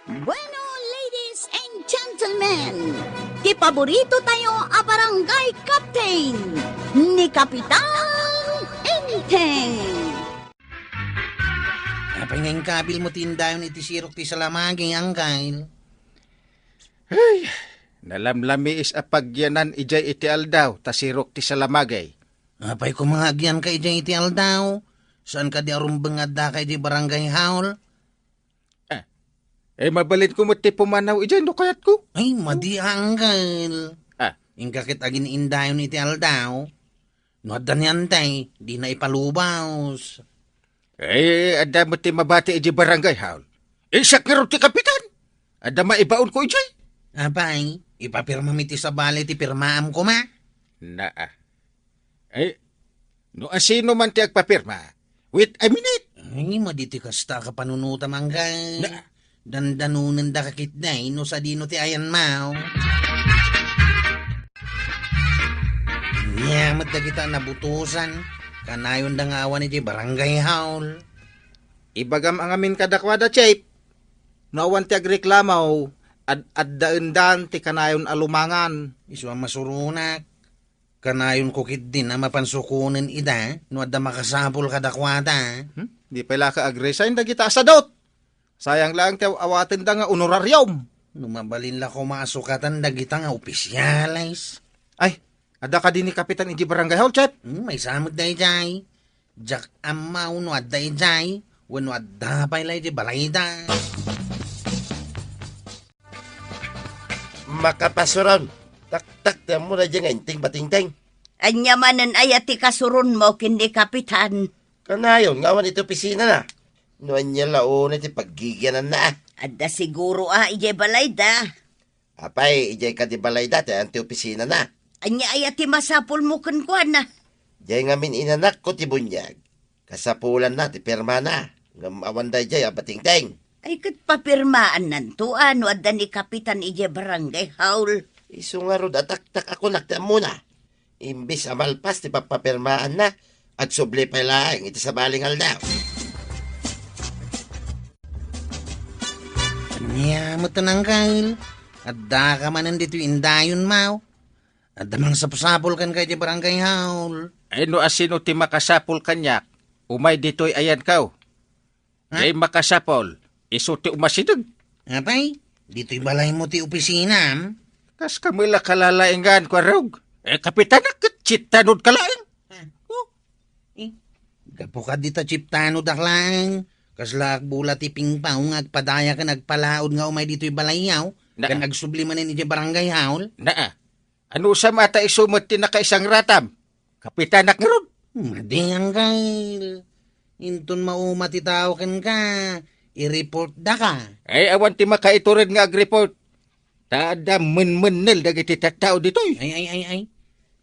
Bueno, ladies and gentlemen, kipaborito tayo a barangay captain ni Kapitan Enteng. Apay nga yung kabil mo tindayon iti sirok ti salamaging angkail. Ay, nalamlami is apagyanan ijay iti aldaw, tasirok ti salamagay. Apay ko mga agyan kay dyan iti aldaw. Saan ka di arumbang adda kay di barangay haul? Mabalin ko mo ti pumanaw ijay no kayat ko. Ay, madi angkail. Ingkakit agin indayon iti aldaw. No adda niyantay, di na ipalubaws. Ada mo ti mabati ijay barangay haul. Isak nga ron ti kapitan. Ada maibaon ko ijay. Apay, ipapirma mi ti sa bali ti pirmaam ko ma. No asino man ti agpapirma. Wait a minute. Ay, maditi kasta ka panunutam angkay. Dandanunan da kakit na no sa dino ti ayan mao. Yamat da kita nabutusan. Kanayon da nga awan iti barangay haul. Ibagam ang amin kadakwada, Chip. Nawan ti agreklamaw. Ad-daendan ti kanayon alumangan. Iswa masurunak. Kanayon kukit din na mapansukunan ida. No adda makasapol kadakwada. Di pala ka agresign da kita asadot. Sayang lang ti awaten da nga honoraryum. Numabalin la ko maasukatan da kita nga opisyalis. Ay, ada ka din ni Kapitan iji barangay hall, Chip. May samot da ijay. Jak amaw no adda ijay. Wano adda pa ilay di balayda. Makapasuron. Tak-tak na mo na dyan inting batingting. Anyamanan ay ati kasurun mo kindi Kapitan. Kanayon, ngawan ito pisina na. Noan niya laon iti paggigyanan na. Adda siguro ijay balayda. Apay, ijay ka di balay dati, anti opisina na. Anya ay ati masapul mo kuan na. Jay ngamin inanak ko ti bunyag. Kasapulan na, ti pirma na. Ngamawan da jay, abatingting. Ay kat papirmaan nanto ano adda ni Kapitan ijay barangay haul. Iso nga ro, atak-tak ako nakta muna. Imbis amalpas, ti papapirmaan na. At subli pa lang, iti sa balingal daw. Nyamot na kail. Adda ka manan dito indayon mao. Adda mang sapsapol kan kay di barangay haul. No asino ti makasapol kanyak. Umay dito'y ayan kaw. Ay makasapol. Iso ti umasidag. Apay, dito'y balay mo ti opisina. Kas kamila kalalaingan ko arog. Kapitan akit, chitanod kalain. Gapo ka dito chiptano daklang. Kaslak bula ti pingpaw agpadaya ka nagpalaod nga umay dito'y balayaw. Kan agsublimanin iti barangay haul. Ano sa mata isumot ti nakaisang ratam? Kapitan ak nga ron. Madi ang kail. Inton mauma ti tao kan ka. I-report da ka. Awan ti makaiturid nga ag-report. Tada men-menel dagiti tattao dito'y. Ay.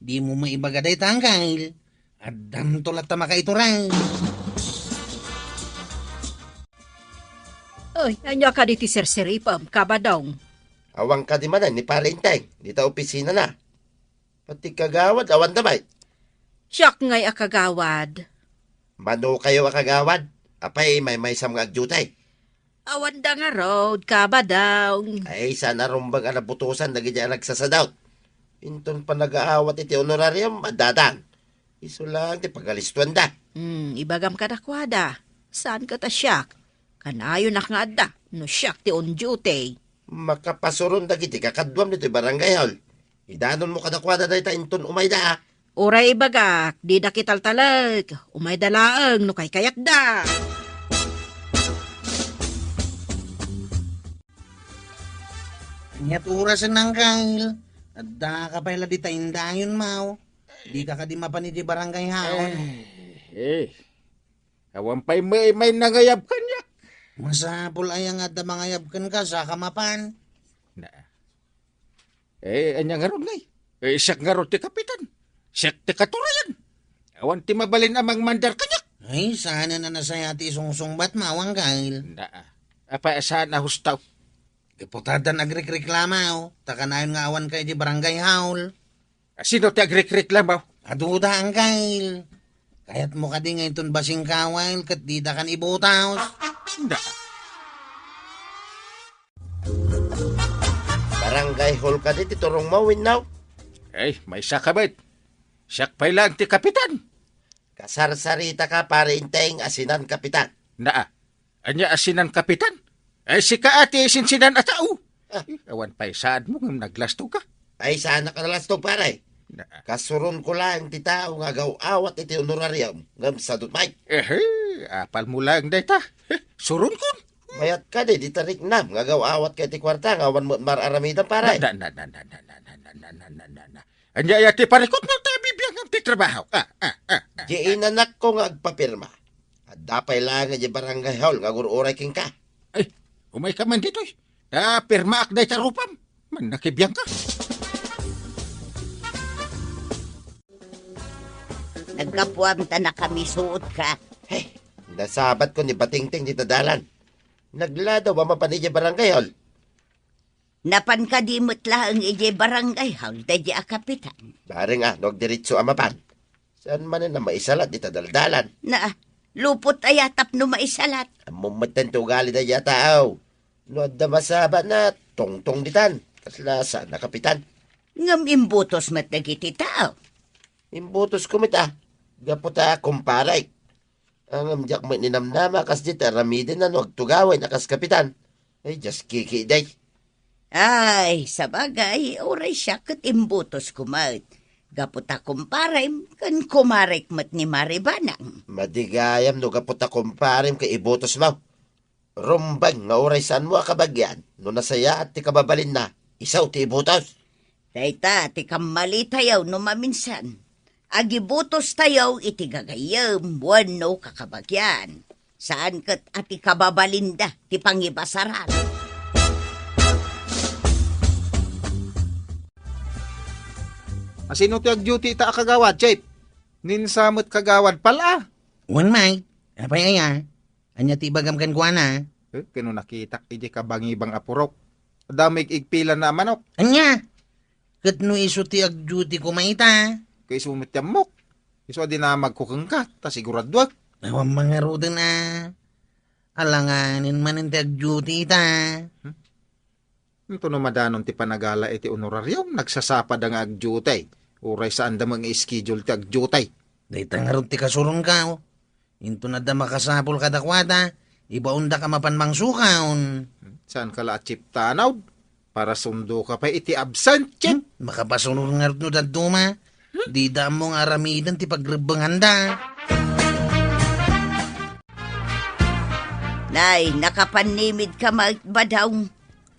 Di mo maibagaday tangkail. Adam tulat ta makaituran. Ay, anya ka di ti serseripam, kabadong. Awang ka di manan, ni parinteng. Di ta opisina na. Pati kagawad, awan damay. Siyak ngay akagawad. Mano kayo akagawad. Apay, may sam nga agjutay. Awan da nga road, kabadong. Ay, sana rumbang anabutusan, nagigya nagsasadaw. Inton pa nag-aawat iti honorarium, madadan. Iso lang, ti pagalistuan da. Ibagam ka dakwada. Saan ka ta siyak? Kanayo na nga da, no siyak ti on duty. Makapasuron dagiti kakadwam nito barangay hall. Idanon mo kadakwada da ita inton umay da. Uray ibagak, di da kitaltalag. Umay dalaang, no kay kayat da. Nyat orasan ng kail. Adda ka pala di taindayon mao. Di ka di mapan iti barangay haul. Awan pa'y may nangayab kanyak. Masapol ay ang adda mangayab kan ka sa kamapan. Anya nga ron ngay. Siyak nga ron ti kapitan. Siyak ti katurayan. Awan ti mabalin amang mandar kanyak. Ay, sana na nasaya ti sungsungbat mawang kail. Apa saan nahustaw? Deputada nagreklama o. Takanayon nga awan kay di barangay haul. Sino ti agreklamaw? Aduda ang kail. Kaya't mo ka di ngayon ton basing kawal kat di da kan ibutaos. barangay hall ka di titurong mawin now. May sakabit. Siyak pa'y lang ti kapitan. Kasarsarita ka para inteng asinan kapitan. Naa, anya asinan kapitan? Si kaati sinsinan at tao. Awan pa'y saad mo ng naglasto ka. Ay sana ka nalastog pare. Naa. Kasuron ko lang ti tao nga awat iti honorarium ngam sa dutmay. Apal mo lang data. Surun ko. Mayat ka di tarik nam nga awat kay ti kwarta nga awan mo mararamidan pare. Anya yati parikot mo tayo bibiyang ang titrabaho. Di inanak ko nga agpapirma. At dapay lang nga di barangay hall nga gururay king ka. Umay ka man dito. Pirma ak day tarupam. Man nakibiyang ka. Nagkapuam ta na kami suot ka. Hey, nasabat ko ni Batingting di tadalan. Nagladaw ba mapanidya barangay hall? Napan ka di mutla ang ije barangay hall dadya a kapitan. Bari nga, diretso amapan. Saan man na maisalat di tadaldalan? Na, lupot ayatap no maisalat. Amumatan to gali da yataaw. No adda masaba na tongtong ditan. Kaslasa na kapitan. Ngam imbutos mat dagiti tao. Imbutos kumita. Gaputa kumparay. Ang amjak may ninamnama kas di taramidin na no agtugaway na kas kapitan. Ay, just kiki day. Ay, sabagay, oray siya kat imbutos kumat. Gaputa kumparim, kan kumarek mat ni Maribanang. Madigayam no gaputa kumparim kay ibutos mo. Rumbang nga oray saan mo akabagyan. No nasaya at ti kababalin na. Isaw ti ibutos. Dayta, ti kamali tayaw no maminsan. Agibutos tayaw iti gagayam, buwan no kakabagyan. Saan kat ati kababalinda ti pangibasaran. Asino ti ag-duty ita kagawad, Chip? Ninsamot kagawad pala. Wan may, apay aya. Anya ti bagam kan kuana. Kano nakita iti kabangibang apurok. Damig igpilan na manok. Anya, kat no iso ti ag-duty ko maita. Kay sumit yamok. Iso di na magkukang ka, ta siguradwag. Awan mga ruda na. Alanganin man ang ti ag-duty ita. Ito no madanon ti panagala iti honorarium, nagsasapad ang ag-duty. Uray saan da mga schedule ti ag-duty. Dahita nga rin ti kasurong ka. Into na da makasapol kadakwata. Ibaon da ka mapanmang sukaon. Saan ka la Chip tanaw? Para sundo ka pa iti absent, Chip. Makapasunod nga rin no daduma. Di da mo nga aramidan ti pagrebangan da. Nay, nakapanimid ka magbadaw.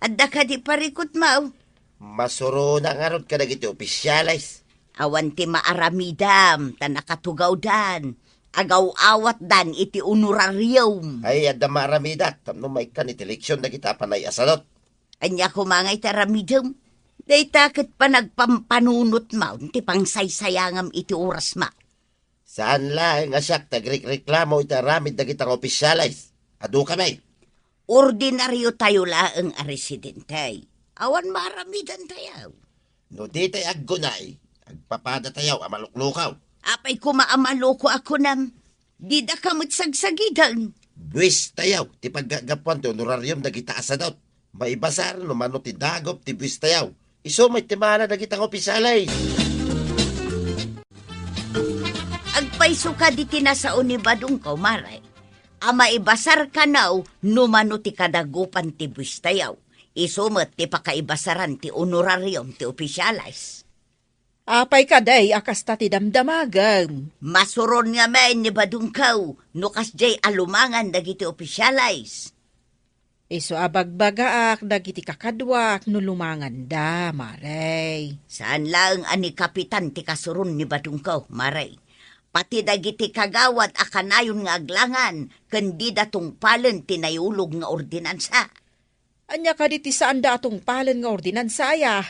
Adda ka di parikot mau. Masuro na nga ron ka na iti opisyalis. Awan ti maaramidam, ta nakatugaw dan. Agaw-awat dan iti honorarium. Ay, adda maramida. Tamno may kan iti leksyon na kita panay asalot. Anya kumangay taramidam. Dayta kat pa nagpampanunot mau, ti pangsaysayangam iti oras ma. Saan lang nga siyak tagreklamo iti aramid na kitang opisyalis. Adu kami. Ordinaryo tayo laang a residente. Awan maramidan tayo. No di tayo aggunay. Agpapada tayo amaluklukaw. Apay kumaamaloko ako nam. Di da kamot sagsagidan. Buwis tayo. Ti paggagapuan ti honorarium na kita asadot. Maibasar no mano ti dagop ti buwis tayo. Iso may timana na kitang opisyalay. Agpaiso ka di tinasaon ni Badong ko, maray. Ama ibasar ka naw, numano ti kadagupan ti buwis tayo. Isumat ti pakaibasaran ti honorarium ti opisyalis. Apay ka day, akas ta ti damdamagam. Masuron nga men ni Badong kaw, nukas jay alumangan dagiti opisyalis. Iso abagbagaak, dagiti kakadwak, nulumangan da, maray. Saan lang ani kapitan ti kasuron ni Badong kaw, maray. Pati dagiti kagawad akanayon nga aglangan, kandi datong palen tinayulog nga ordinansa. Anya ka diti saan da atong palen nga ordinansaya.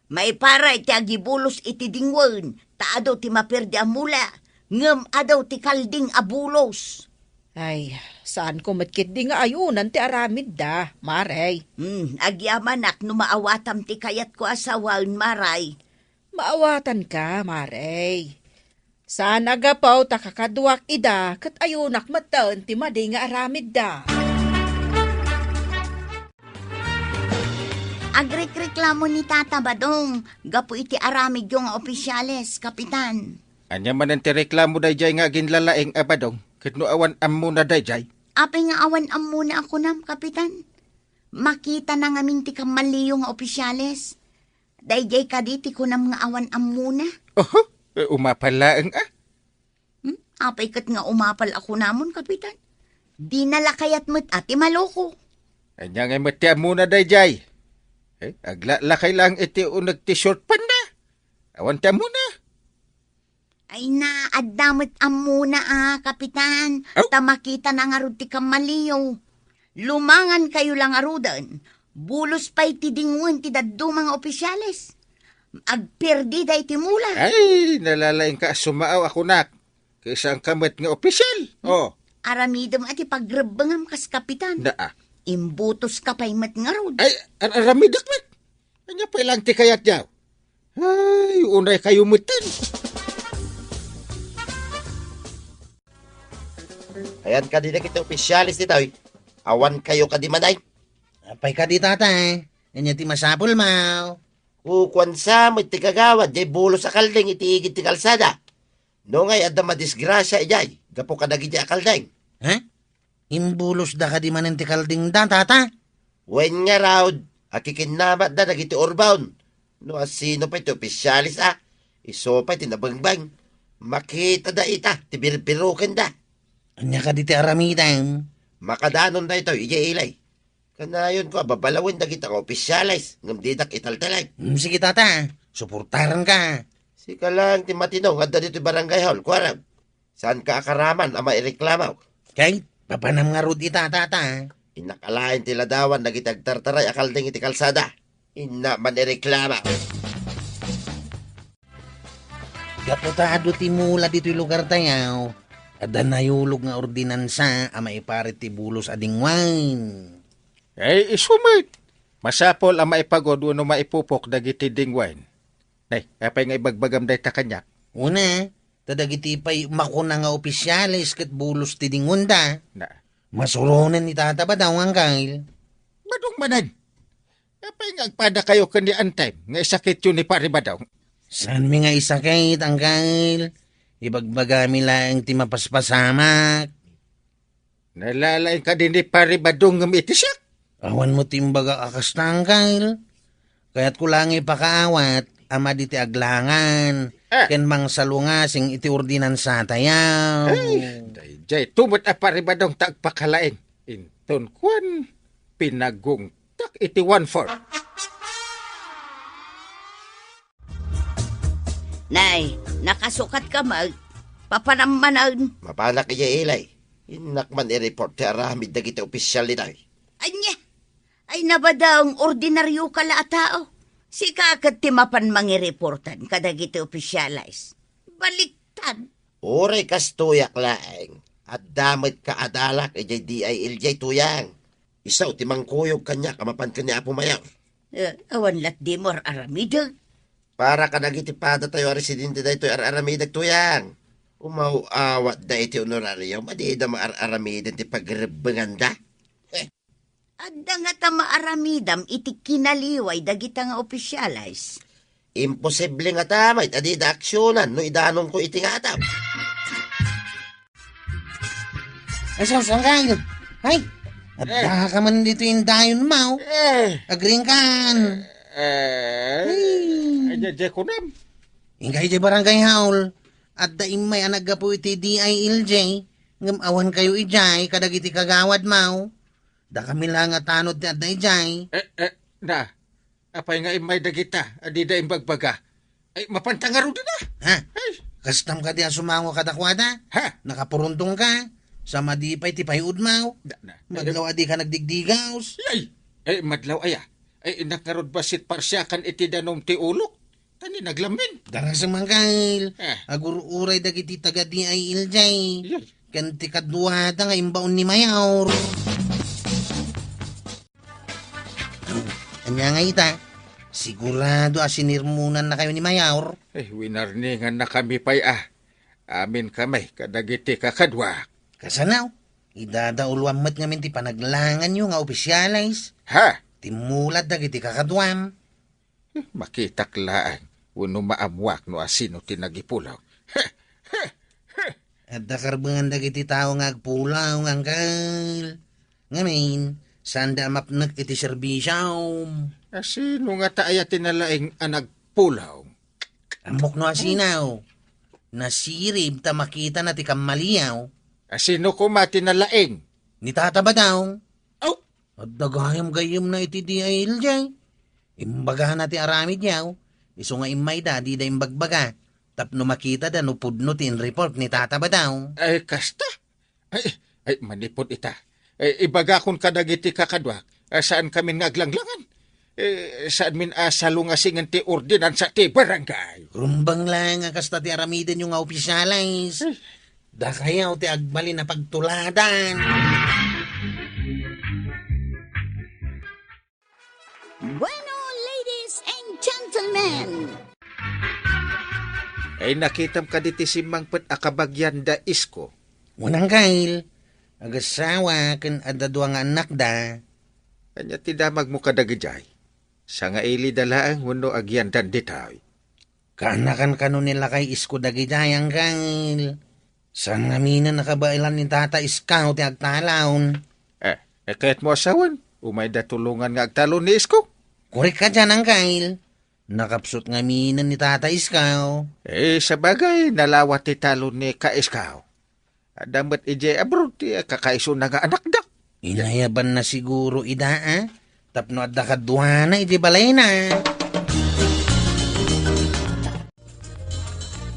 May para iti agibulos iti dingwen, taadaw ti maperdi amula, ngem adaw ti kalding abulos. Ay, saan ko matkit di nga ayunan ti aramid da, maray. Agyamanak no maawatam ti kayat ko asawaon, maray. Maawatan ka, maray. Saan agapaw ta kakadwak ida, kat ayunak matan ti madi nga aramid da. Agrekreklamo ni Tata Badong. Gapo iti aramid yung opisyales, Kapitan. Anya man ang tireklamo dayjay nga ginlalaeng abadong. Kitno awan ammo na dayjay. Apay nga awan am muna ako nam, Kapitan. Makita na nga minti kang maliyo nga opisyales. Dayjay kaditi ko nam nga awan am muna. Oho, umapalaeng Apay kat nga umapal ako namon, Kapitan. Di nalakayat mo't ati maloko. Anya nga matya muna dayjay. Aglalakay lang iti unag t-shirt pa na. Awan ta muna. Ay na, addamot am muna Kapitan. Oh. Tamakita na nga rod ti kang maliyo. Lumangan kayo lang arudan. Bulos pa'y ti dingun ti daddo mga opisyales. Agperdi day ti mula. Ay, nalalaing ka sumaaw ako nak. Kaysa ang kamot nga opisyal. Oh, Aramidom ati pagrebengam kas Kapitan. naa. Imbutos ka pa'y mat nga rod. Ay, aramidak mat. Anya pa ilang ti kayat yaw. Ay, unay kayo mutin. Ayan ka din kita opisyalis dito. Awan kayo ka di manay. Apay ka di tata. Anya ti masapul mau. Kukuan sa mo iti kagawad. Di bulo sa kaldeng iti igit ti kalsada. No ngay adda madisgrasya ijay. Gapo ka nagiti akaldeng. Ha? Imbulos da ka di manen ti kalding da tata. Wen nga raud. Akikinamat da nagiti orbaon. No asino pa iti opisyalis Iso pa iti nabangbang. Makita da ita. Tibirbirukin da. Anya ka di ti aramidan. Makadanon da ito, ilay. Kanayon ko, babalawin da kita nga opisyalis. Ngam didak italtalag. Sige tata. Suportaran ka. Sika lang, ti matinong, adda dito barangay hall, kuwarag. Saan ka akaraman, ama ireklamaw? Kay, papanam nga rod ita tata. Inakalain ti ladawan, nagitagtartaray, akalding iti kalsada. Ina man ireklamaw. Gaputado ti mula dito yung lugar tayo. Ada nayulog nga ordinansa ama iparit ti bulos ading wine. Ay, isumit. Masapol ang maipagod no maipupok dagiti dingwain. Nay, apay nga ibagbagam day ta kanyak. Una, tadagiti pa'y makuna nga opisyalis kat bulos ti dingunda. Na, Masuronan ni tata ba daw ang kail? badong manan. Apay nga agpada kayo kani antay. Nga isakit yun ni paribadaw. Saan mi nga isakit ang kail? Ibagbagami lang ti mapaspasamak. Nalalain ka din ni paribadong ng itisyak. Awan mo timbaga akas tangkail. Kaya't ko lang ipakaawat, ama di ti aglangan. Ken mang salungasing iti ordinansa tayaw. Dayjay, tumot a paribadong tagpakalain. Inton kwan, pinagong tak iti 1-4. Nay, nakasukat ka mag. Papanamanan. Mapanak iya ilay. Inak man i-report ti aramid dagiti opisyal nito. Anya, ay nabadaong ordinaryo ka la tao. Si kakad ti mapan mangireportan kadagiti opisyalis. Baliktad. Uray kas tuyak laeng. At damit ka adalak ijay DILJ tuyang. Isaw ti mangkuyog kanya kamapan kanya apo mayaw. Awan lat di mor aramidag. Para ka nagitipada tayo residente da ito aramidag tuyang. Umauawat da iti honorario, madida maaramidin ti pagrebengan da. Adda nga ta maaramidam iti kinaliway dagita nga opisyalis. Imposible nga tamay, adida aksyonan, no idanon ko iti nga ataw. Asa saan kail? Ay, at ka man dito yung dayon mau. Agring kan. Dayjay ko nam. Ingkay di barangay haul. At daim may anaga po iti DILJ. Ngam awan kayo ijay, kadagiti kagawad mau. Da kami lang at tanod ti adda ijay. Na, apay nga imay dagita, adida imbagbaga. Ay, mapantangaro din na. Ha? Ay, Kastam ka di sumango kadakwada? ha? Nakapuruntong ka? Sa madipay ti payud mau? Na. Madlaw adi ka nagdigdigaws? Ay, madlaw aya. Ay, nakarod basit parsyakan iti danom ti ulok. Tani naglamin. Darasang mangkail. Eh. Agur-uray dagiti taga DILJ. Yay. Kanti kadwada nga imbaon ni Mayor. Anya nga ita, sigurado asinirmunan na kayo ni Mayor. Ay, winarningan na kami pa'y Amin kamay, kadagiti kakadwa. Kasanaw, idadaulwang mat ngamin ti panaglangan nyo nga opisyalis. Ha? Timulad dagiti kakadwam. Makitak laang, uno maamwak no asino tinagipulaw. At dakarbangan dagiti tao nga agpulaw nga angkal. Ngamin, sanda mapnak iti serbisyaw. Asino nga taaya tinalaing anagpulaw? Amok no asinaw. Nasirib ta makita na ti kamaliyaw. Asino ko matinalaing? Ni tata ba daw? Oh, At dagayam-gayam na iti di ay iljay. Imbagahan na ti aramid yaw. Iso nga imay da, di da imbagbaga. Tapno makita da no pudno tin report ni tata ba daw? ay kasta. Ay manipod ita. Ibaga kung kadagiti kakadwak, saan kami ngaglanglangan? Saan min asalungasingan ti ordinansa ti barangay? Rumbang lang ang kasta ti aramiden yung nga opisyalis. Da kayaw ti agbali na pagtuladan. Bueno, ladies and gentlemen, Ay nakitam ka diti simangpet akabagyan da isko. Munang kail, agasawa kan adadwa nga anak da. Kanya tidamag mo kadagijay. Sa nga ili dalaang huno agyan dan ditay. Kaanakan kano nila kay isko dagidayang kail. Saan nga mina nakabailan ni tata iskaw ti agtalawon. Kahit mo asawan, umay da tulungan nga agtalon ni isko. Korek ka dyan ang kail. Nakapsot nga mina ni tata iskaw. Sa bagay, nalawat ti talon ni kaiskaw. Adamat ije abroad ti kakaiso na nga anak da. Inayaban na siguro ida Tapno at dakaduhana iti balay na.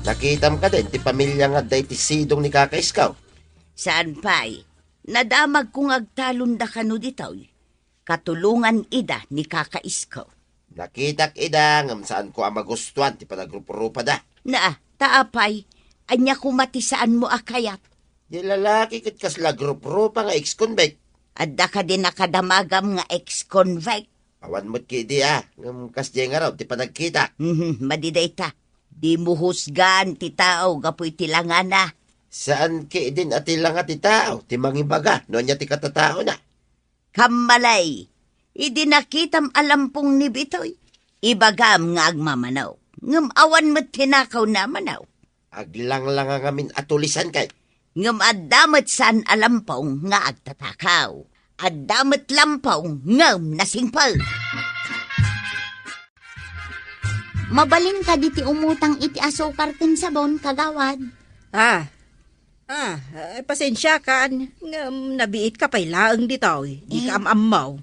Nakitam ka din, ti pamilya nga day ti sidong ni kakaiskaw. saan pa'y? Nadamag kong agtalon da kano ditaw. Katulungan ida ni kakaiskaw. Nakitak ida ngam saan ko ang magustuhan ti panagrupo-rupa da. Na, taapay, anya kumatisaan mo akayat. Di lalaki kit kasla grupo-rupa nga ex-convict. Adda ka din nakadamagam nga ex-convict. Awan mo't kidi ngam kasdi nga raw ti panagkita. Madiday ta. Di mo husgan ti tao gapoy tilangan na. Saan ki din at ilang ti tao, ti mangibaga, no niya ti katatao na. Kamalay, idi nakitam alampong ni Bitoy. Ibagam nga agmamanaw. Ngam awan mo't tinakaw na manaw. Aglang lang ang amin atulisan kay. Ngam addamat san alampong nga agtatakaw. Addamat lampong ngam nasingpal. Mabalin ka diti umutang iti asukar ken sabon kagawad. Pasensya ka. Nabiit ka pa'y laang ditaw. Di ka amamaw.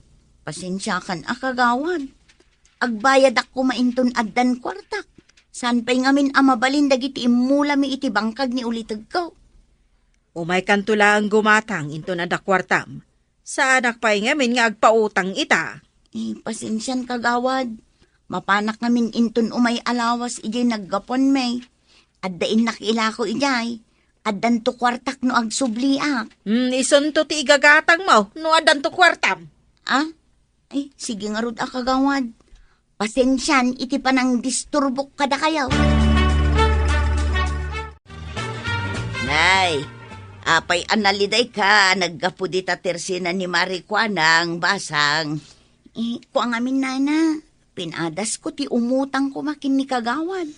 Pasensya kan akagawad. Agbayad ako mainton addan kwartak. San pa'y ngamin amabalin dagiti imula mi iti bangkag ni ulitag ko. Umay kantula ang gumatang into na dakwartam. Sa anak pa'y ngamin nga agpautang ita. Pasensyan kagawad. Mapanak ngamin inton umay alawas ijay naggapon may. Addain nakila ko ijay. Addan to kwartak no agsubliak. Ison to ti igagatang mo. No adan to kwartam. Ay, sige nga rod akagawad. Pasensyan iti panang disturbok kada kayaw. Nay, apay analiday ka, naggapu di tatersina ni Marikwanang basang. Kuang amin nana, pinadas ko ti umutang ko makin ni kagawad.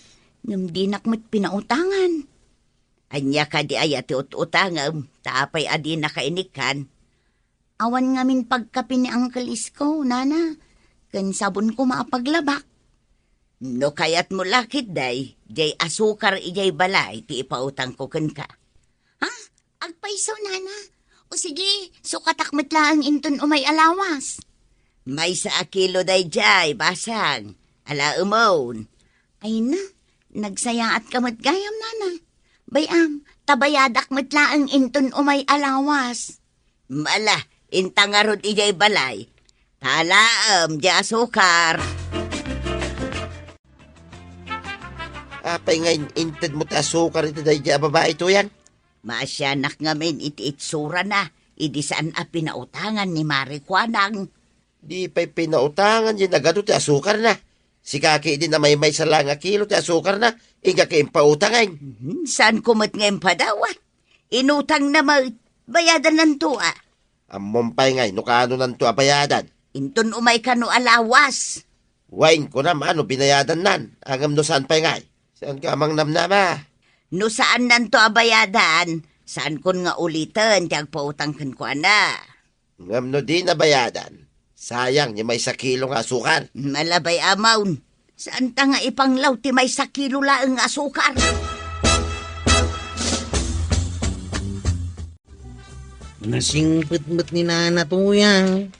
Ngam dinak mo't pinautangan. Anya ka di aya ti ututangam, taapay adi nakainikan. Awan ngamin pagkapi ni Uncle Isko, nana. Kan sabon ko maapaglabak. No kayat mo lakit day, jay asukar ijay balay, ti ipautang ko kan ka. Agpaiso nana. O sige, sukatakmat lang inton umay alawas. May sa akilo day jay, basang. Ala umon. Ay na, nagsayaat kamat gayam nana. Bayam, tabayadak matlaang inton umay alawas. Mala, intangarod ijay balay. Talaam, di asukar. Apay ngayon, inted mo ta asukar ito dahi di babae ito yan. Maasyanak ngamin iti itsura na. Idi saan a pinautangan ni Marikwanang. Di pa'y pinautangan yun agad ti asukar na. Si kaki din na may sa lang a kilo ti asukar na, inga kayo pautangan. Saan kumot ngayon padawat? Inutang na bayadan ng tuwa. Amon pa'y ngayon, no kaano nanto abayadan. Inton umay ka no alawas. Wain ko na ano binayadan nan. Angam no saan pa ngay. Saan ka mang namnama? No saan nanto abayadan, saan kon nga ulitan, tiyag pautang kan ko ana. Ngam no di na bayadan. Sayang niya may 1 kilo nga asukar. Malabay amawn, saan ta nga ipanglaw ti may 1 kilo laeng asukar? Nasingpit-mit ni Nana Tuyang.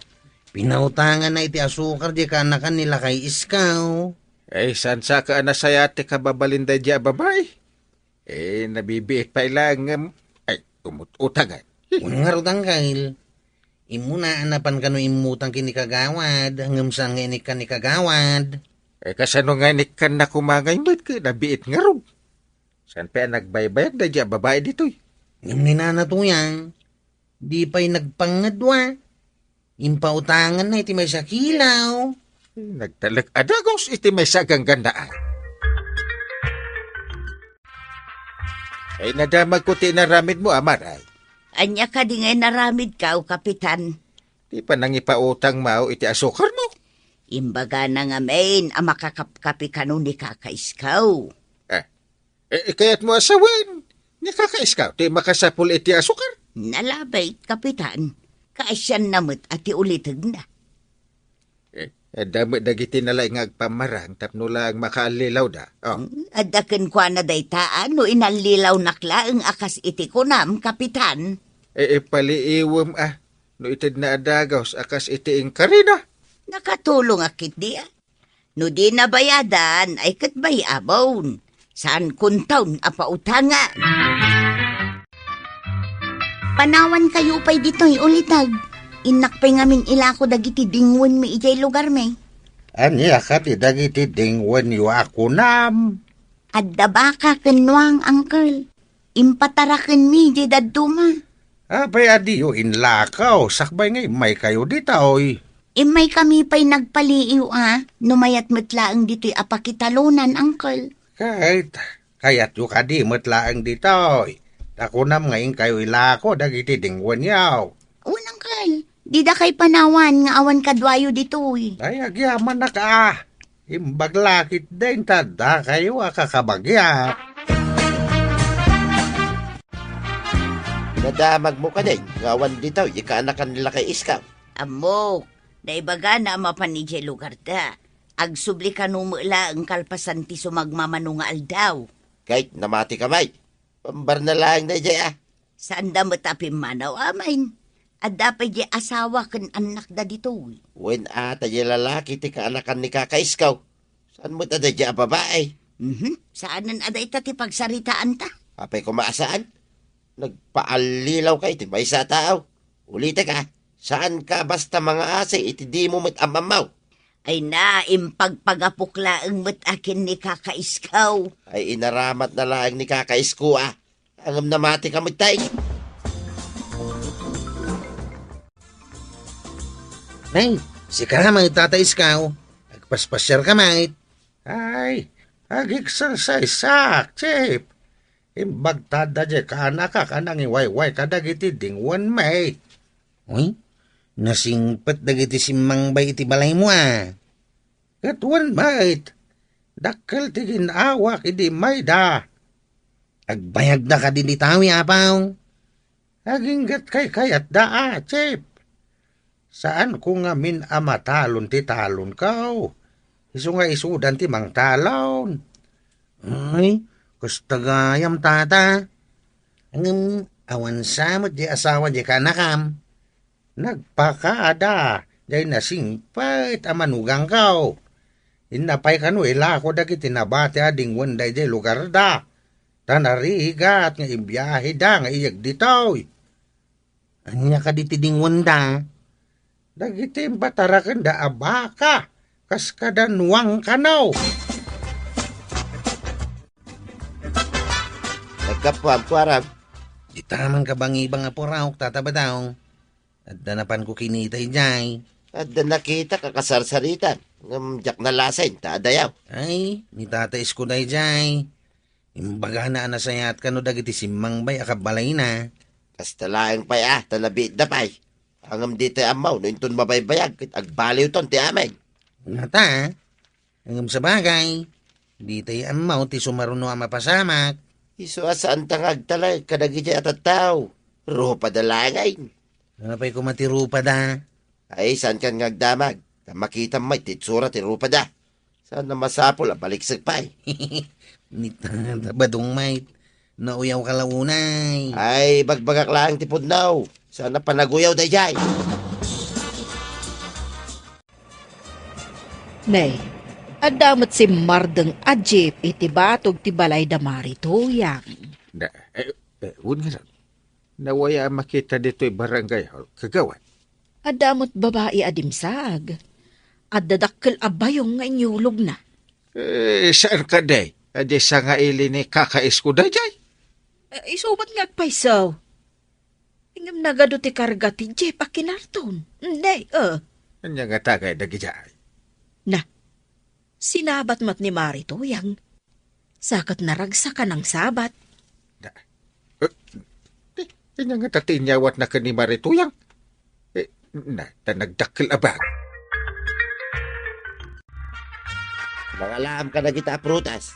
Pinautangan na iti asukar di kanakan nila kay Iskaw. Saan sa ka anasayate ka babalinday di babay? Nabibiit pa ilang, umutagan. Nga rutang kail. Imu na anapan ka no imutang kinikagawad. Hanggang saan nga inik ka ni kagawad. Kasano nga nikan na kumangay mo't ka, nabiit nga ron. Saan pa nagbaybayag na di babae dito'y? Ngam ni Nana Tuyang. Di pa'y nagpangadwa. Impautangan na iti may sakilaw. Nagtalag adagos iti may sagang gandaan. Nadamag ko tinaramid mo, Amaray. Anya ka di ngay naramid ka, o kapitan. Di pa nang ipautang mao iti asukar mo. Imbaga na nga main, ang makakapkapi ka no ni kakaiskaw. Kaya't mo asawan. Ni kakaiskaw, di makasapul iti asukar. Nalabay, kapitan. Kaasyan namot at iulitag na. Damot dagiti nalay nga agpamarang tapno lang makaalilaw da. Adaken kwa na daytaan no inalilaw nakla ang akas iti kunam, kapitan. Paliiwam no itid na adagaws akas iti ing karina. Nakatulong akit di No di nabayadan ay katbay abon. Saan kuntawn apautanga? Panawan kayo pa'y dito'y ulitag. Inak pa'y ngamin ilako dagiti dingwan mi ijay lugar may. Anya ka ti dagiti dingwan yu ako nam. Adda baka kenwang, uncle. Impataraken mi di daduma. Abay adiyo inlakaw, sakbay ngay may kayo ditoy. Imay kami pa'y nagpaliiw numayat metlaang dito'y apakitalunan, uncle. Kayat yu kadi metlaang ditoy. Ako nam ngayon kayo ilako dagiti dingwan yaw. Unang uncle, di da kay panawan nga awan kadwayo dito'y. Ay agyaman na ka. Imbaglakit din tada kayo kakabagya. Nadamag mo ka din. Ngawan dito, ikaanakan nila kay Iskaw. Amok, naibaga na mapan ni jay lugar da. Agsubli ka numula ang kalpasan ti sumagmamanungal daw. Kahit namati kamay. Pambar na lang na dyan Saan da matapim manaw amain? At dapat di asawa kan anak da dito. When ata yung lalaki ti kaanakan ni kakaiskaw. Saan mo tada dyan babae? Saanan aday ta ti pagsaritaan ta? Apay kumaasaan? Nagpaalilaw ka iti may sa tao. Ulite ka, saan ka basta mga ase iti di mo matamamaw? Ay na, impagpagapukla ang matakin ni kakaiskaw. Ay inaramat na lang ni kakaisko Angam na mati ka matay. Nay, si karamay Tata Iskaw. Agpaspasyar ka mait. Ay, ag-exercise sak, chip. Imbagtada dyan ka anak ka kanang iwayway kadagiti dingwan may. Uy, nasingpet dagiti simang bay iti balay mo Katwan mait. Dakkel ti ginawak idi may da. Agbayag na ka din itawi apaw. Aginggat kay kayat da chip. Saan ko nga min amatalon ti talon kaw? Isu nga isudan ti mang talon. Ay, kustagayam tata. Ang awan samot di asawa di kanakam. Nagpakaada. Jay nasingpait amanugang kaw. Inapay kanu ilako dagiti nabati ading wenday jay lugar da. Tanarigat nga imbiyahe da nga iyag ditoy. Anya ka ditiding wanda. Dagiti bataraken da abaka. Kas kadanuang kanaw. Nagkapuan ko aram. Di tamang kabangibang aporaw tatabataw. At danapan ko kinitay jay. At nakita kakasarsaritan. Ngamjak na lasin, taadayaw. Ay, ni Tata Isko day jay. Imbaga na anasayat ka no dagiti simang bay akabalay na. Kasta laeng pay tanabit da pay. Hangam di tayo amaw, no inton mabaybayag, kit agbaliw ton ti amay. Nga ta, hanggang sa bagay, di tayo amaw ti sumaruno ang mapasamak. Iso asaan tangag talay, kadagi dyan at tao. Rupa dalangay. Ano pa'y kumatirupa da? Ay, saan kan ngagdamag? Makita may titsura ti rupa da. Saan na masapol, baliksag pa eh. Nita, badong mait. Nauyaw ka launay. Ay, bagbagak lang tipod now. Sana panaguyaw da jay. Nay, adamot si Mardeng Ajip iti batog ti balay da Marituyang. Un nga lang. Nawaya makita dito barangay hall. Kagawad. Adamot babae adimsag. At dadakkel abayong nga inyulog na. Saan ka day? Adi sa nga ili ni kakais ko day jay. Isubat nga agpaisaw. Ingam nagado ti karga ti Jeep a kinarton. Nay, Anya nga tagay dagi jay. Na, sinabat mat ni Marituyang. Sakat naragsa ka ng sabat. Anya nga tatinyawat na ka ni Marituyang. Nagdakil abag. Mangalam ka na kita prutas.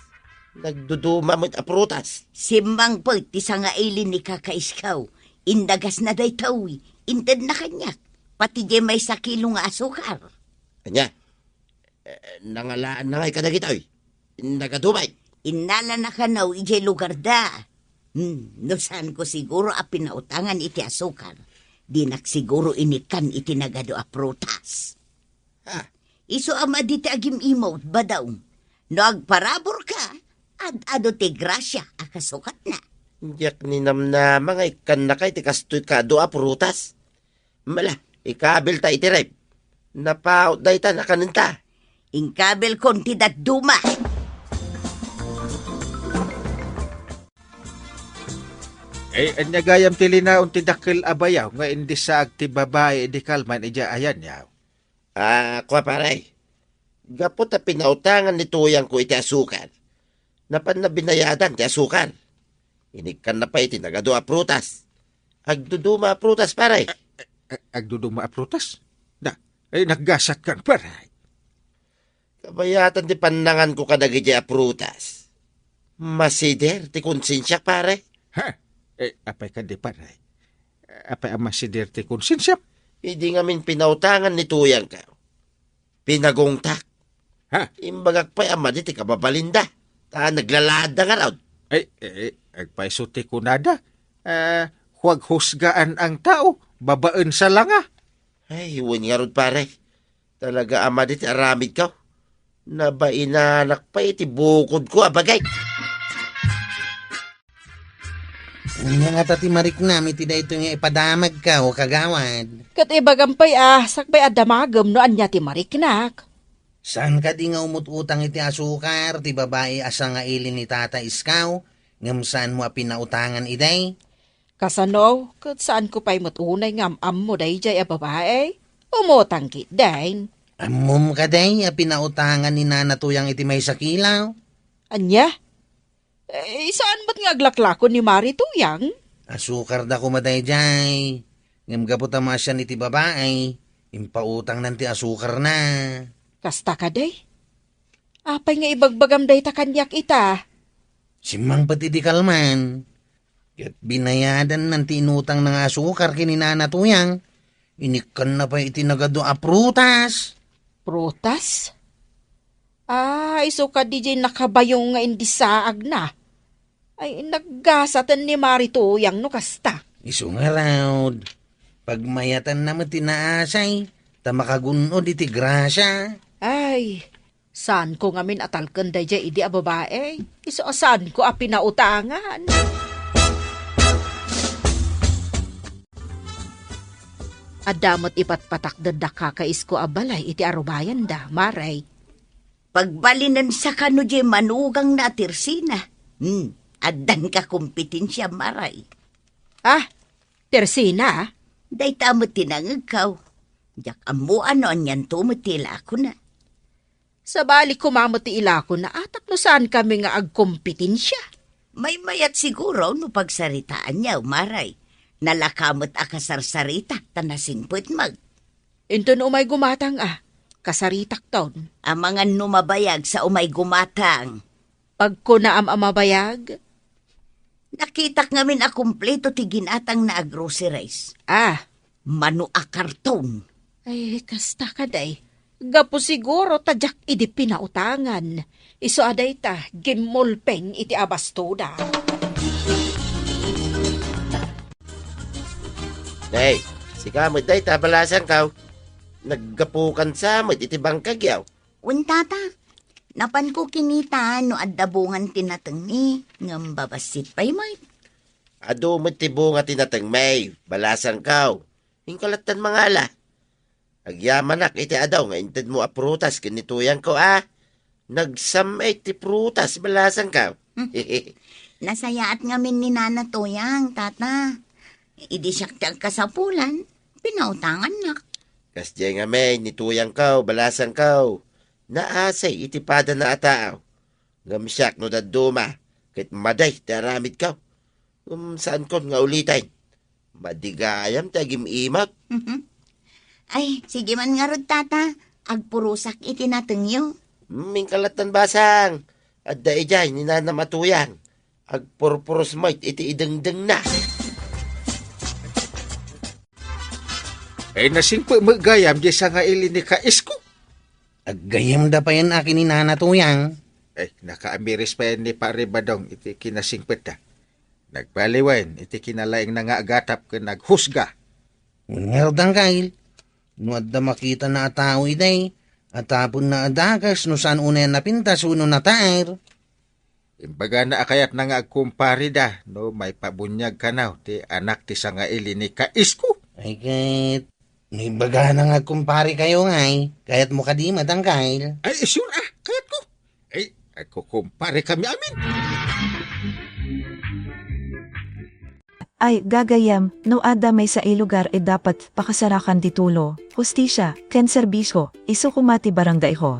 Nagduduma mo't aprutas. Simbang po, ti sa nga ilin ni kakaiskaw. Indagas na day tawi. Inted na kanyak. Pati di may sakilo nga asukar. Anya, nangalaan na ngay ka na kita oy. Nagadumay. Inala na ka na ije lugar da. No saan ko siguro a pinautangan iti asukar. Di siguro inikan iti nagado a prutas. Ha? Iso ama diti agim imot ba daw? No agparabor ka, ado ti grasya akasukat na. Yak ni namnama ngay kan na kay tikastoy ka do aprutas. Mala, ikabil ta itirep. Napaot day ta nakaninta. Inkabel konti dat duma. Anya gayam tilinaon ti dakil abayaw nga indi sa agti babae di kalman ija ayan yaw. Kwa paray. Gapot na pinautangan ni Tuyang ko iti asukan. Napan na binayadan ti asukan. Inikan na pa iti nagado a prutas. Agduduma a prutas paray. Agduduma a prutas? Naggasat kan paray. Kabayatan ti panangan ko kadagi a prutas. Masider ti konsensya paray. Ha? Apay ka di paray. Apay ang masider ti konsensya. Hindi nga min pinautangan ni Tuyang ka. Pinagungtak. Ha? Imbagak pa'y ama di ti kababalinda. Ta naglalada nga raw. Agpaiso ti kunada. Huwag husgaan ang tao. Babaan sa langa. Ay, huwag nga rod pare. Talaga ama di ti aramid ka. Nabainanak pa iti bukod ko abagay. Nga nga tati marik na, iti da ito nga ipadamag ka o kagawad. Kat ibagampay sakbay adamagam no anya ti mariknak. Saan ka di nga umututang iti asukar, ti babae asa nga ilin ni tata iskaw, ngam saan mo pinautangan iday? Kasano, kat saan ko pa'y matunay ngam mo day jay a babae? Umutang kit dahin. Amom ka day, pinautangan ni nanatuyang iti may sakilaw. Anya? Saan ba't nga aglaklakon ni Marituyang? Asukar da kumaday jay. Ngam gapot ama siya ni ti babae, impautang nanti asukar na. Kasta ka day? Apay nga ibagbagam day ta kanyak ita. Simang pati di kalman. Kat binayadan nanti inutang ng asukar kininanatuyang. Inikan na pa itinagado a prutas. Prutas? Iso ka di jay nakabayong nga indi saag na. Ay, naggasatan ni Marituyang no kasta. Iso nga raud. Pagmayatan naman tinaasay, tamakagunod iti grasya. Ay, saan ko ngamin atalkan day jay idi a babae? Iso saan ko a pinautangan? Adamot ipatpatak dadak kakais ko abalay iti arubayan da, maray. Pagbalinan sa kano di manugang na tirsina. Addan ka kompetensya maray. Tersina? Day tamo tinangagaw. Jak amo ano anyan tumitila ako na. Sa balik kumamati ila ko na atak no saan kami nga agkompetensya. May mayat siguro no pagsaritaan niya, maray. Nalakamot akasarsarita, tanasingput mag. Inton umay gumatang kasaritak taon. Ang mga numabayag sa umay gumatang. Pagko na amabayag, Nakitak ngamin a kumpleto ti ginatang na groceries. Manu a karton. ay kasta ka day. Gapo siguro tadyak idi pinautangan. Iso aday ta, gimolpeng iti abastoda. Day, si kamot day tabalasan ka. Naggapukan sa amot iti bangkagyaw. Untata, napan ko kinita no addabungan tinatengi, ngam babasit pa'y may. Ado mo tibunga tinatang may, balasan ka. Hingkalatan mangala. Agyamanak iti adaw nga inted mo a prutas kinituyang ko Nagsamay ti prutas balasan ka. Nasayaat ngamin ni Nana Toyang, tata. Idi siyak tiyag kasapulan, pinautangan na. Kasjay nga may, nituyang ka, balasan ka. Naasay itipada na ataaw. Gamsyak no daduma, kahit maday taramid ka. Saan kon nga ulitin? Madigayam tagim imak. Ay, sige man nga rod, tata. Agpurusak iti natengyo. Mingkalatan basang. At daijay ni Nana Matuyang. Agpurpuros mo't iti idengdeng na. Ay nasingpo magayam di sa nga ili ni kaisko. Aggayam da pa yan akin ni Nana Tuyang. Ay nakaamiris pa yan ni Pare Badong iti kinasingpet ta. Nagbaliwan iti kinalaing na nga agatap ka naghusga. Ngerdang kail. No adda makita na atao iday. Atapon na adagas no saan una napintas uno na taer. Imbaga na akayat na nga agkumparida no may pabunyag ka na ti anak ti sa nga ili ni kaisko. Ay kahit nibaga na nga kumpari kayo ngay. Kaya't mo ka di matangkail. Ay sure kayat ko. Ay ako kumpare kami amin. Ay, gagayam, no ada may sa ilugar dapat pakasarakan titulo, hustisya, ken serbisyo, isu kumati barangay hall.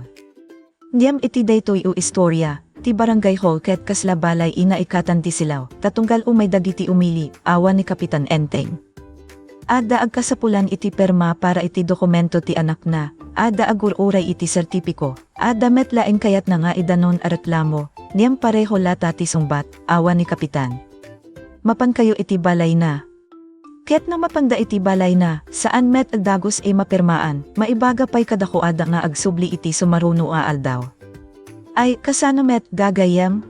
Diyam iti daytoy istorya, ti barangay hall ket kasla balay ina ikatan ti silaw, tatunggal umay dagiti umili, awan ni Kapitan Enteng. Ada agkasapulan iti perma para iti dokumento ti anak na, ada agururay iti sertipiko, ada metlaeng kayat na nga idanon a reklamo, diyam pareho lata ti sumbat, awan ni Kapitan. Mapan kayo iti balay na. Ket na mapanda iti balay na, saan met agdagos mapirmaan, maibaga pa'y kadakuada nga agsubli iti sumaruno aldaw. Ay, kasano met gagayam?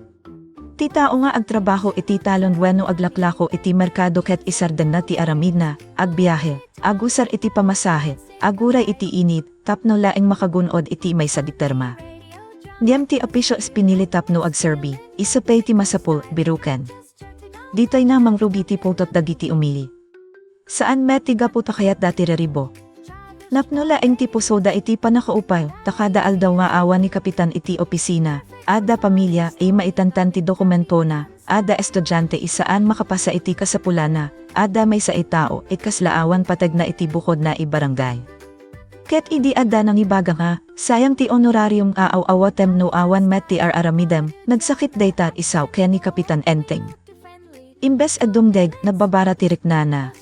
Ti tao nga agtrabaho iti talon wenno aglaklako iti merkado ket isarden na ti aramid na, agbiyahe, agusar iti pamasahe, aguray iti init, tapno laeng makagunod iti may saditerma. Diyam ti apisyo spinili tapno agserbi, isapay ti masapul, biruken. Ditay namang rubiti putot dagiti umili. Saan met tiga puta kayat dati reribo? Napnula eng tipo soda iti panakaupay, takada aldaw nga awan ni Kapitan iti opisina, ada pamilya maitantan ti dokumento na, ada estudyante isaan makapasa iti kasapulana, ada may sa itao kaslaawan patag na iti bukod na ibarangay. Ket idi ada nang ibaga nga, sayang ti honorarium aaw-awatem no awan met ti aramidem, nagsakit dayta isaw ken ni Kapitan Enteng. Imbes adumdeg, nababara ti reknana.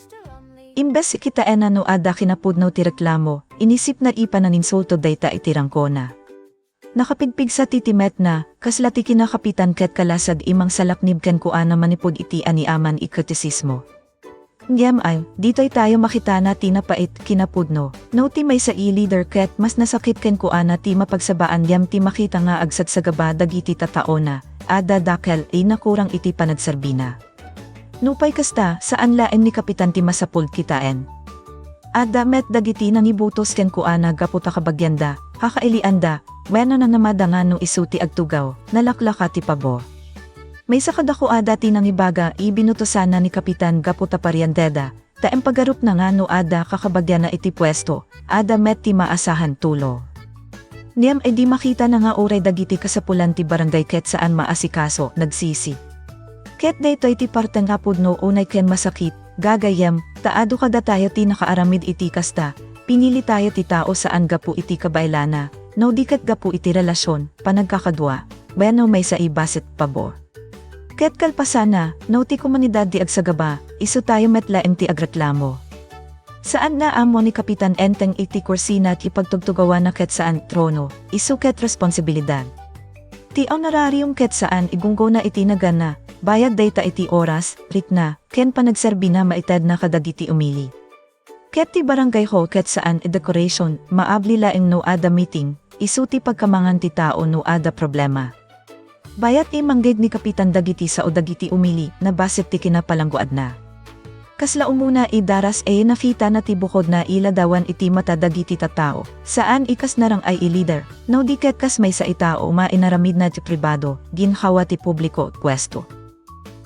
Imbes kita no ada kinapudno ti reklamo, inisip na ipa naninsulto dayta iti rangkona. Nakapigpig sa titimet na, kasla ti kinakapitan ket kalasad imang salaknib ken kuana manipud iti aniaman ikritisismo. Ngem ay, dito'y tayo makita na ti napait kinapudno, no ti may sa i-leader ket mas nasakit ken kuana ti mapagsabaan yam ti makita nga agsadsagaba dagiti tatao na, ada dakel nakurang iti panagserbina. Nupay kasta, saan laeng ni Kapitan ti masapul kitaen. Ada met dagiti nang ibutos ken kuana gaputa kabagyanda, kakailianda, weno na namadangan no isuti agtugaw, nalaklaka ti pabo. May sakadako ada ti nang ibaga ibinutosana ni Kapitan gaputa pariandeda, taem pagarup na nga no ada kakabagyan na iti pwesto, ada met ti maasahan tulo. Niyam di makita na nga oray dagiti kasapulan ti barangay ket saan maasikaso, nagsisi. Ket daytoy ti parteng kapudno unay ken masakit, gagayam, taado kada tayo ti nakaaramid iti kasta, pinili tayo ti tao saan gapu iti kabailana, no diket gapu iti relasyon, panagkakadwa, bueno may sa ibasit pabor. Ket kalpasana, no ti komunidad di agsagaba, iso tayo metlaeng ti agreklamo. Saan na amo ni Kapitan Enteng iti kursina at ipagtugtugawa na ket saan trono, iso ket responsibilidad. Ti honorarium ket saan igunggo na iti nagana, bayad data iti oras, rit na, ken panagserbi na maited na kadagiti umili. Ket ti barangay hall ket saan decoration, maabli laeng no ada meeting, isu ti pagkamangan ti tao no ada problema. Bayat imangged ni Kapitan dagiti sa o dagiti umili, na basit ti kinapalangguad na. Kasla umuna idaras nafita na ti bukod na iladawan iti mata dagiti tatao, saan ikas narang ay i-leader, no di ket kas may sa itao mainaramid na ti pribado, ginhawa ti publiko, pwesto.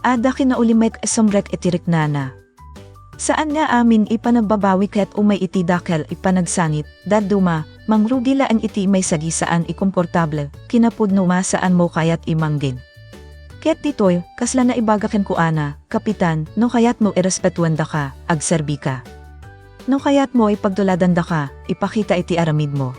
Ada kinaulimek somrek itirik nana. Saan nga amin ipanagbabawi ket umay iti dakel ipanagsangit, daduma, mangrugi laan iti may sagi saan ikomportable, kinapudno ma saan mo kayat imanggid. Ket ditoy, kasla na ibagaken ko ana, Kapitan, no kayat mo irespetuan da ka, agserbi ka. No kayat mo ipagduladan da ka, ipakita iti aramid mo.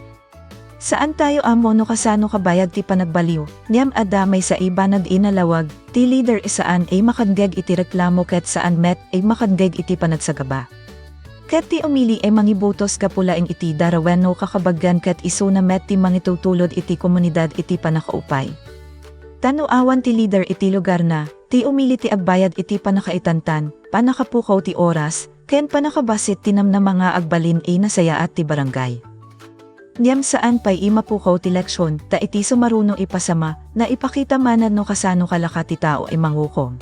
Saan tayo amo no kasano kabayag ti panagbaliw, niyam adamay sa iba inalawag, ti leader isaan ay makandeg iti reklamo ket saan met ay makandeg iti panagsagaba. Ket ti umili ay mangibutos kapulaing iti darawen no kakabaggan ket iso na met ti mangitutulod iti komunidad iti panakaupay. Tanuawan ti leader iti lugar na, ti umili ti agbayad iti panakaitantan, panakapukaw ti oras, ken panakabasit tinam na mga agbalin ay nasaya at ti barangay. Niyam saan pa'y imapukaw ti leksyon, ta iti sumaruno ipasama, na ipakita manad no kasano kalaka ti tao ay mangukom.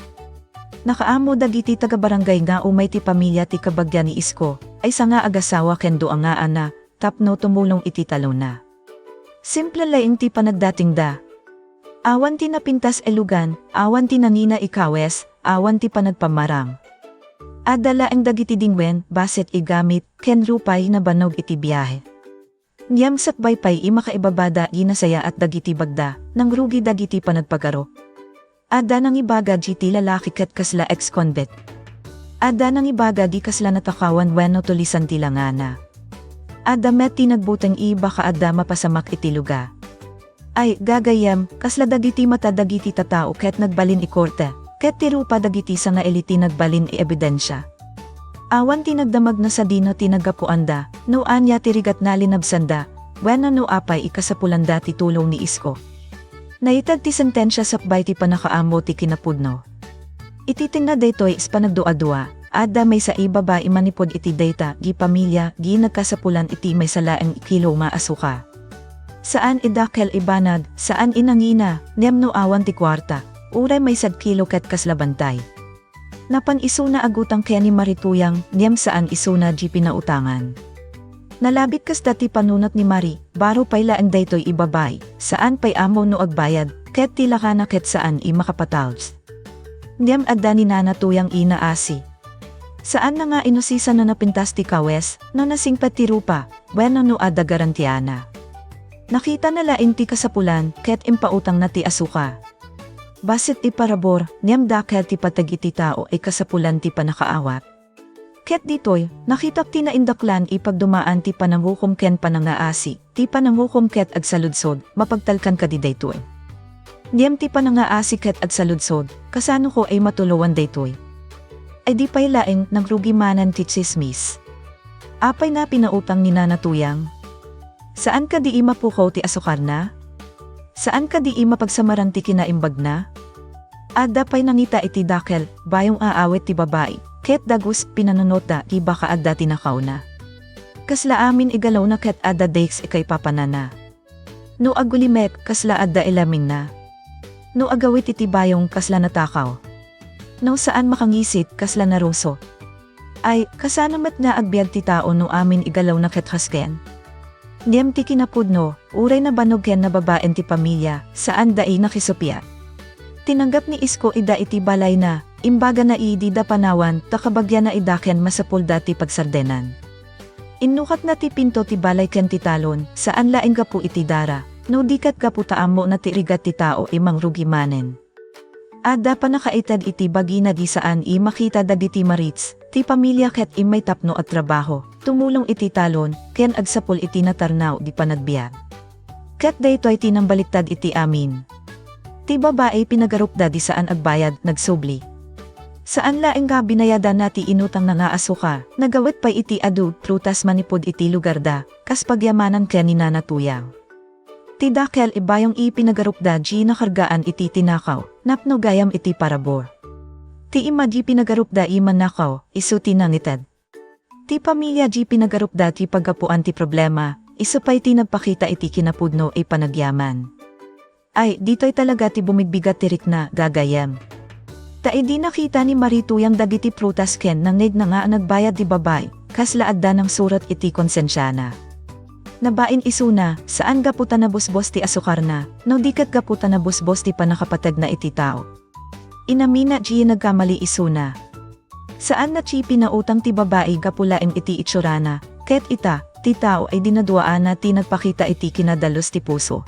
Nakaamo dagiti taga-barangay nga umay ti pamilya ti kabagyan ni Isko, ay sanga agasawa ken doa nga ana, tapno tumulong iti talo na. Simple laing ti panagdating da. Awan ti napintas elugan, awan ti nangina ikawes, awan ti panagpamarang. Adala ang dagiti dingwen, baset igamit, ken rupay na banog iti biyahe. Niyam sakbay pa'y imakaibabada ginasaya at dagiti bagda, nang rugi dagiti panagpagaro. Ada nang ibaga jiti lalaki ket kasla ex-convict. Ada nang ibaga di kasla natakawan wenno tulisan ti langana. Ada met tinagbuteng iba ka ada mapasamak iti luga. Ay, gagayam, kasla dagiti mata dagiti tatao ket nagbalin i korte, ket tirupa dagiti sa nga eliti nagbalin i ebidensya. Awan tinagdamag na sa dino tinagapuanda, no anya tirigat na linabsanda, wena no apay ikasapulanda ti tulong ni Isko. Naitag ti sentensya sakbay ti panakaamo ti kinapudno. Ititing na daytoy is panagdua-dua, ada may sa ibaba imanipod iti data, gi pamilya, gi nagkasapulan iti may salaeng kilo maasuka. Saan idakel ibanad, saan inangina, niyam no awan ti kwarta, uray may sad kilo ket kaslabantay. Napan iso na agutang Kenny Marituyang, niyam saan iso na di pinautangan. Nalabit kas dati panunot ni Mari, baro pay laan daytoy ibabay, saan pay amo no agbayad, ket tila ka na ket saan i makapatals. Niyam adda ni Nana Tuyang inaasi. Saan na nga inusisa na napintas ti kawes, no nasingpat ti rupa, bueno no ada garantiana. Nakita na laing ti kasapulan, ket impautang na ti asuka. Basit iparabor, niyam dakel ti patagiti tao ay kasapulan ti panakaawat. Ket ditoy, nakitak ti naindaklan ipagdumaan ti panangukom ken panangaasi, ti panangukom ket agsaludsod, mapagtalkan ka di daytoy. Niyam ti panangaasi ket agsaludsod, kasano ko ay matuluwan daytoy. Ay di pay laeng nagrugi manan ti chismis. Apay na pinautang ni Nana Tuyang. Saan ka di imapukaw ti asukar na? Saan ka di imapagsamaran ti kinaimbag na? Ada pa'y nangita iti dakel, bayong aawit ti babae, ket dagus pinanunota ti baka adda tinakaw na. Kasla amin igalaw na ket adda days ikay papanana. No agulimek, kasla adda ilamin na. No agawit iti bayong kasla natakaw. No saan makangisit, kasla naruso. Ay, kasanamat na agbiag ti tao no amin igalaw na ket hasken. Niyam ti kinapudno, uray na banog ken na babaen ti pamilya, saan daay nakisupya. Tinanggap ni Isko ida iti balay na, imbaga na idi da panawan, takabagyan na idaken masapul dati pagsardenan. Inukat na ti pinto ti balay ken ti talon, saan laing gapu iti dara, no dikat gapu taamo na ti rigat ti tao imang rugi manen. Ada pa nakaitad iti bagi na di saan i makita dagiti marits, ti pamilya ket imay tapno at trabaho, tumulong iti talon, ken agsapul iti natarnaw di panagbiag. Ket daytoy tinambaliktad iti amin. Ti babae pinagarupda di saan agbayad nagsubli. Saan laeng nga binayadan na ti inutang na nga asuka, nagawit pa iti adu prutas manipod iti lugar da, kas pagyamanan ken ni nanatuyang. Ti dakel ibayong ipinagarupda di nakargaan iti tinakaw, napno gayam iti parabor. Ti ima di pinagarupda iman nakaw, isu tinangited. Ti pamilya di pinagarupda ti paggapuan ti problema, isu pa'y ti nagpakita iti kinapudno ipanagyaman. Ay, dito'y talaga ti bumigbigat tirik na gagayam. Ta di nakita ni Marituyang dagiti prutas ken nang need na nga nagbayad di babay, kas laadda ng surat iti konsensyana. Nabain isuna, saan gaputan na busbos ti asukar na, no dikat gaputan na busbos ti panakapatag na iti tao. Inamina di nagkamali isuna. Saan na chipi na utang ti babae gapulaim iti itsurana, ket ita, ti tao ay dinaduaan na ti nagpakita iti kinadalos ti puso.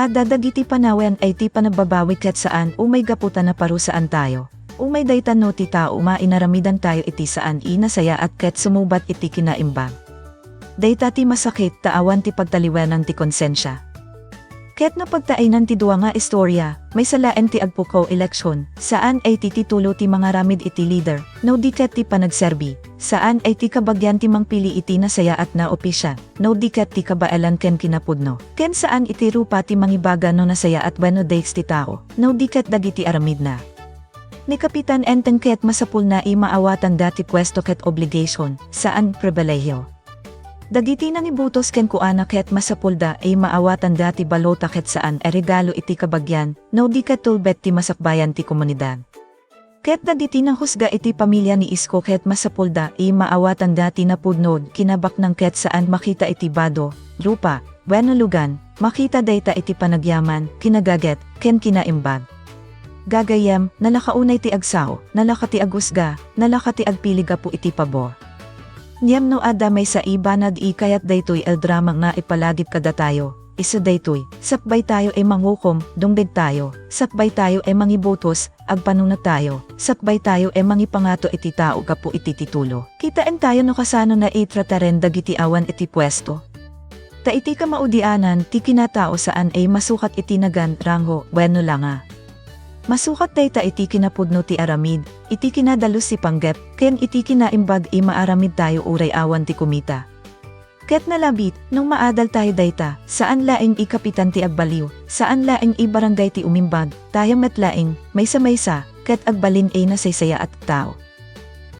Dadagiti panawen ay ti panababawi ket saan umay gaputan na parusaan tayo. Umay daytan no ti tao mainaramidan tayo iti saan inasaya at ket sumubat iti kinaimbag. Dayta ti masakit taawan ti pagtaliwanan ti konsensya. Ket na pagtainan ti duwa nga istorya, may salaen ti agpukaw eleksyon, saan ay ti titulo ti mga ramid iti leader, no di ket ti panagserbi, saan ay ti kabagyan ti mangpili iti nasaya at na opisya, no di ket ti kabaalan ken kinapudno, ken saan iti rupa ti mangibaga no nasaya at bueno days ti tao, no di ket dagiti aramid na. Ni Kapitan Enteng ket masapul na imaawatan dati pwesto ket obligation, saan pribilehiyo. Dagiti nang ibutos ken kuana ket masapulda ay maawatan dati balota ket saan e regalo iti kabagyan, no di ket tulbet ti masakbayan ti komunidad. Ket dagiti nang husga iti pamilya ni Isko ket masapulda ay maawatan dati na pudnod kinabak ng ket saan makita iti bado, lupa, bueno lugan, makita dayta iti panagyaman, kinagaget, ken kinaimbag. Gagayam, nalakaunay ti agsaw, nalaka ti agusga, nalaka ti agpiliga po iti pabor. Niyam no adamay sa iba na di kayat daytoy el dramang na ipalagip kada tayo, isa daytoy, sakbay tayo ay manghukom, dungdeg tayo, sakbay tayo ay mangibotos, agpanunat tayo, sakbay tayo ay mangipangato iti tao kapo iti titulo. Kitain tayo no kasano na itrataren dagiti awan iti pwesto. Ta iti ka maudianan, ti kinatao saan ay masukat iti nagan rangho, bueno langa. Masukat dayta iti kinapudno ti aramid, iti kinadalos si panggep, ken iti kinaimbag maaramid tayo uray awan ti kumita. Ket nalabit, nung maadal tayo dayta, saan laing ikapitan ti agbaliw, saan laing ibarangay ti umimbag, tayo metlaing, maysa-maysa, ket agbalin ay nasaysaya at tao.